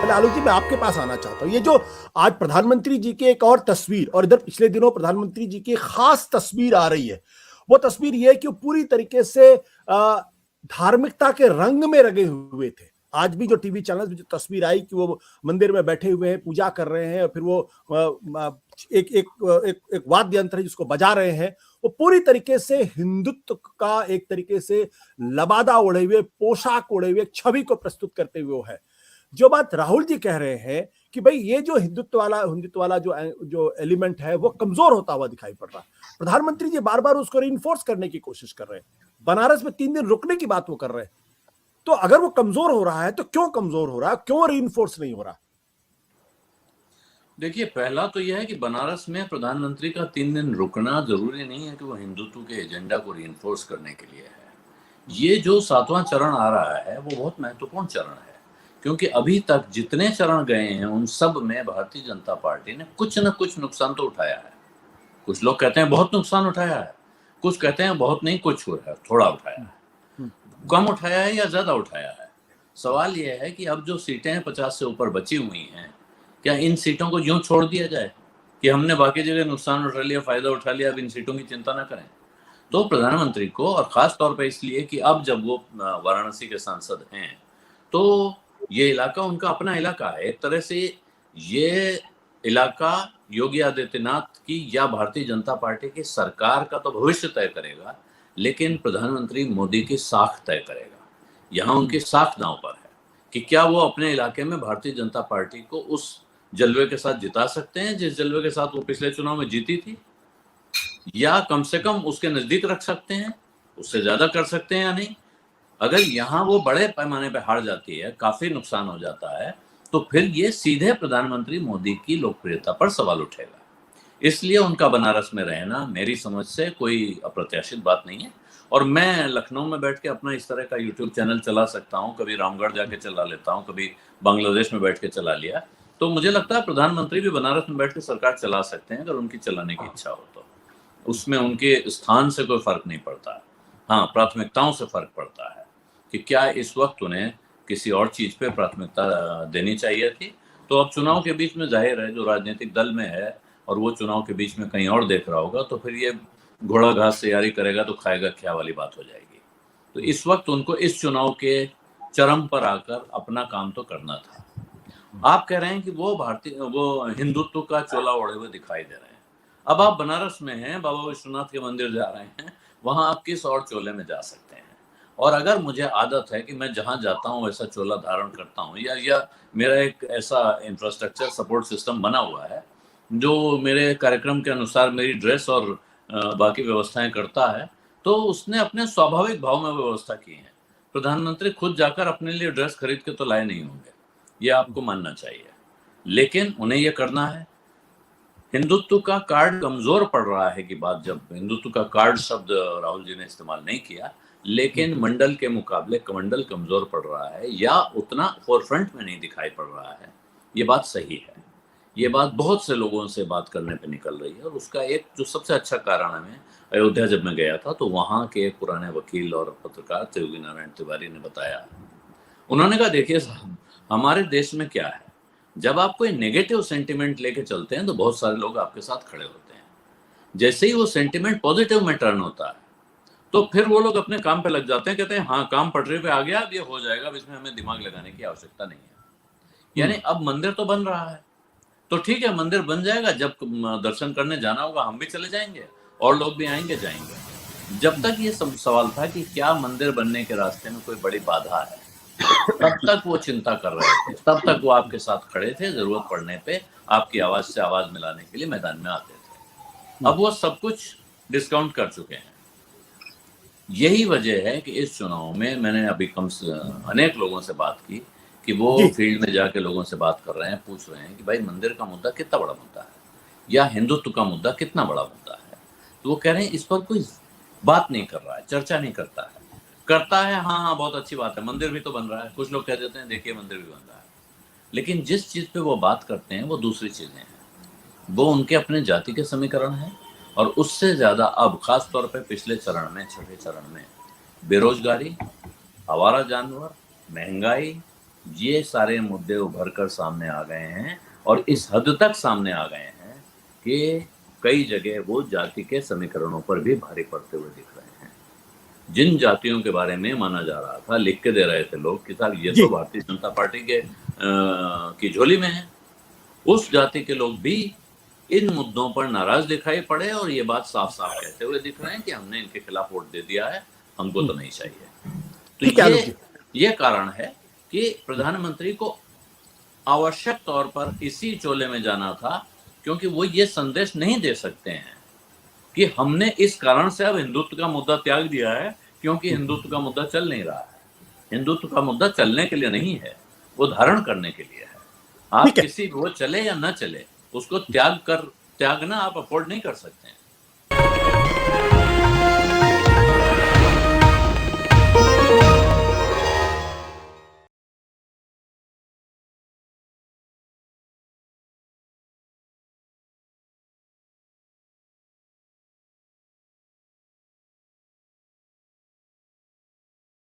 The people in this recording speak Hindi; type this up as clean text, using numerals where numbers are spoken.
पहले आलोक जी मैं आपके पास आना चाहता हूं। ये जो आज प्रधानमंत्री जी की एक और तस्वीर और इधर पिछले दिनों प्रधानमंत्री जी की खास तस्वीर आ रही है, वो तस्वीर ये है कि वो पूरी तरीके से धार्मिकता के रंग में रंगे हुए थे। आज भी जो टीवी चैनल में जो तस्वीर आई कि वो मंदिर में बैठे हुए हैं, पूजा कर रहे हैं, फिर वो एक एक एक, एक वाद्य यंत्र है जिसको बजा रहे हैं, वो पूरी तरीके से हिंदुत्व का एक तरीके से लबादा ओढ़े हुए, पोशाक ओढ़े हुए छवि को प्रस्तुत करते हुए वो है। जो बात राहुल जी कह रहे हैं कि भाई ये जो हिंदुत्व वाला जो एलिमेंट है वो कमजोर होता हुआ दिखाई पड़ रहा है। प्रधानमंत्री जी बार बार उसको रीइंफोर्स करने की कोशिश कर रहे हैं, बनारस में 3 दिन रुकने की बात वो कर रहे हैं। तो अगर वो कमजोर हो रहा है तो क्यों कमजोर हो रहा है, क्यों रीइंफोर्स नहीं हो रहा? देखिए, पहला तो यह है कि बनारस में प्रधानमंत्री का 3 दिन रुकना जरूरी नहीं है कि वो हिंदुत्व के एजेंडा को रीइंफोर्स करने के लिए है। ये जो 7वां चरण आ रहा है वो बहुत महत्वपूर्ण चरण है, क्योंकि अभी तक जितने चरण गए हैं उन सब में भारतीय जनता पार्टी ने कुछ न कुछ नुकसान तो उठाया है। कुछ लोग कहते हैं बहुत नुकसान उठाया है, कुछ कहते हैं बहुत नहीं, कुछ है थोड़ा उठाया है, कम उठाया है या ज्यादा उठाया है। सवाल यह है कि अब जो सीटें 50 से ऊपर बची हुई हैं, क्या इन सीटों को यूं छोड़ दिया जाए कि हमने बाकी जगह नुकसान उठा लिया, फायदा उठा लिया, अब इन सीटों की चिंता ना करें? तो प्रधानमंत्री को, और खास तौर पर इसलिए कि अब जब वो वाराणसी के सांसद हैं, तो ये इलाका उनका अपना इलाका है। एक तरह से ये इलाका योगी आदित्यनाथ की या भारतीय जनता पार्टी की सरकार का तो भविष्य तय करेगा, लेकिन प्रधानमंत्री मोदी की साख तय करेगा। यहाँ उनकी साख दांव पर है कि क्या वो अपने इलाके में भारतीय जनता पार्टी को उस जलवे के साथ जिता सकते हैं जिस जलवे के साथ वो पिछले चुनाव में जीती थी, या कम से कम उसके नजदीक रख सकते हैं, उससे ज्यादा कर सकते हैं या नहीं। अगर यहाँ वो बड़े पैमाने पे हार जाती है, काफी नुकसान हो जाता है, तो फिर ये सीधे प्रधानमंत्री मोदी की लोकप्रियता पर सवाल उठेगा। इसलिए उनका बनारस में रहना मेरी समझ से कोई अप्रत्याशित बात नहीं है। और मैं लखनऊ में बैठ के अपना इस तरह का यूट्यूब चैनल चला सकता हूँ, कभी रामगढ़ जाके चला लेता हूँ, कभी बांग्लादेश में बैठ के चला लिया। तो मुझे लगता है प्रधानमंत्री भी बनारस में बैठ के सरकार चला सकते हैं अगर उनकी चलाने की इच्छा हो तो। उसमें उनके स्थान से कोई फर्क नहीं पड़ता। हाँ, प्राथमिकताओं से फर्क पड़ता है कि क्या इस वक्त उन्हें किसी और चीज पे प्राथमिकता देनी चाहिए थी। तो अब चुनाव के बीच में जाहिर है जो राजनीतिक दल में है और वो चुनाव के बीच में कहीं और देख रहा होगा, तो फिर ये घोड़ा घास तैयारी करेगा तो खाएगा क्या वाली बात हो जाएगी। तो इस वक्त उनको इस चुनाव के चरम पर आकर अपना काम तो करना था। आप कह रहे हैं कि वो हिंदुत्व का चोला ओढ़े हुए दिखाई दे रहे हैं। अब आप बनारस में हैं, बाबा विश्वनाथ के मंदिर जा रहे हैं, वहां आप किस और चोले में जा सकते हैं? और अगर मुझे आदत है कि मैं जहां जाता हूं वैसा चोला धारण करता हूं, या मेरा एक ऐसा इंफ्रास्ट्रक्चर सपोर्ट सिस्टम बना हुआ है जो मेरे कार्यक्रम के अनुसार मेरी ड्रेस और बाकी व्यवस्थाएं करता है, तो उसने अपने स्वाभाविक भाव में व्यवस्था की है। प्रधानमंत्री खुद जाकर अपने लिए ड्रेस खरीद के तो लाए नहीं होंगे, ये आपको मानना चाहिए, लेकिन उन्हें ये करना है। हिंदुत्व का कार्ड कमजोर पड़ रहा है की बात, जब हिंदुत्व का कार्ड शब्द राहुल जी ने इस्तेमाल नहीं किया, लेकिन मंडल के मुकाबले कमंडल कमजोर पड़ रहा है या उतना फोरफ्रंट में नहीं दिखाई पड़ रहा है। ये बात सही है, ये बात बहुत से लोगों से बात करने पे निकल रही है। और उसका एक जो सबसे अच्छा कारण है, अयोध्या जब मैं गया था तो वहाँ के एक पुराने वकील और पत्रकार योगी नारायण तिवारी ने बताया। उन्होंने कहा देखिए साहब, हमारे देश में क्या है, जब आप कोई नेगेटिव सेंटिमेंट लेके चलते हैं तो बहुत सारे लोग आपके साथ खड़े होते हैं। जैसे ही वो सेंटिमेंट पॉजिटिव में टर्न होता है तो फिर वो लोग अपने काम पे लग जाते हैं, कहते हैं हाँ काम पटरी पे आ गया, अब ये हो जाएगा, अब इसमें हमें दिमाग लगाने की आवश्यकता नहीं है। यानी अब मंदिर तो बन रहा है तो ठीक है, मंदिर बन जाएगा, जब दर्शन करने जाना होगा हम भी चले जाएंगे और लोग भी आएंगे जाएंगे। जब तक ये सवाल था कि क्या मंदिर बनने के रास्ते में कोई बड़ी बाधा है, तब तक वो चिंता कर रहे थे, तब तक वो आपके साथ खड़े थे, जरूरत पड़ने पे आपकी आवाज से आवाज मिलाने के लिए मैदान में आते थे। अब वो सब कुछ डिस्काउंट कर चुके हैं। यही वजह है कि इस चुनाव में मैंने अभी अनेक लोगों से बात की कि वो फील्ड में जाके लोगों से बात कर रहे हैं, पूछ रहे हैं कि भाई मंदिर का मुद्दा कितना बड़ा मुद्दा है या हिंदुत्व का मुद्दा कितना बड़ा मुद्दा है। तो वो कह रहे हैं इस पर कोई बात नहीं कर रहा है, चर्चा नहीं करता है। करता है हाँ बहुत अच्छी बात है, मंदिर भी तो बन रहा है, कुछ लोग कह देते हैं देखिए मंदिर भी बन रहा है, लेकिन जिस चीज पे वो बात करते हैं वो दूसरी चीजें हैं। वो उनके अपने जाति के समीकरण हैं, और उससे ज्यादा अब खास तौर पे पिछले चरण में, छठे चरण में, बेरोजगारी, आवारा जानवर, महंगाई, ये सारे मुद्दे उभर कर सामने आ गए हैं और इस हद तक सामने आ गए हैं कि कई जगह वो जाति के समीकरणों पर भी भारी पड़ते हुए दिख रहे हैं। जिन जातियों के बारे में माना जा रहा था, लिख के दे रहे थे लोग कि साहब ये तो भारतीय जनता पार्टी के की झोली में है, उस जाति के लोग भी इन मुद्दों पर नाराज दिखाई पड़े और ये बात साफ साफ कहते हुए दिख रहे हैं कि हमने इनके खिलाफ वोट दे दिया है, हमको तो नहीं चाहिए। तो ये कारण है कि प्रधानमंत्री को आवश्यक तौर पर इसी चोले में जाना था, क्योंकि वो ये संदेश नहीं दे सकते हैं कि हमने इस कारण से अब हिंदुत्व का मुद्दा त्याग दिया है, क्योंकि हिंदुत्व का मुद्दा चल नहीं रहा है। हिंदुत्व का मुद्दा चलने के लिए नहीं है, वो धारण करने के लिए है। आप किसी वो चले या ना चले, उसको त्यागना आप अफोर्ड नहीं कर सकते हैं।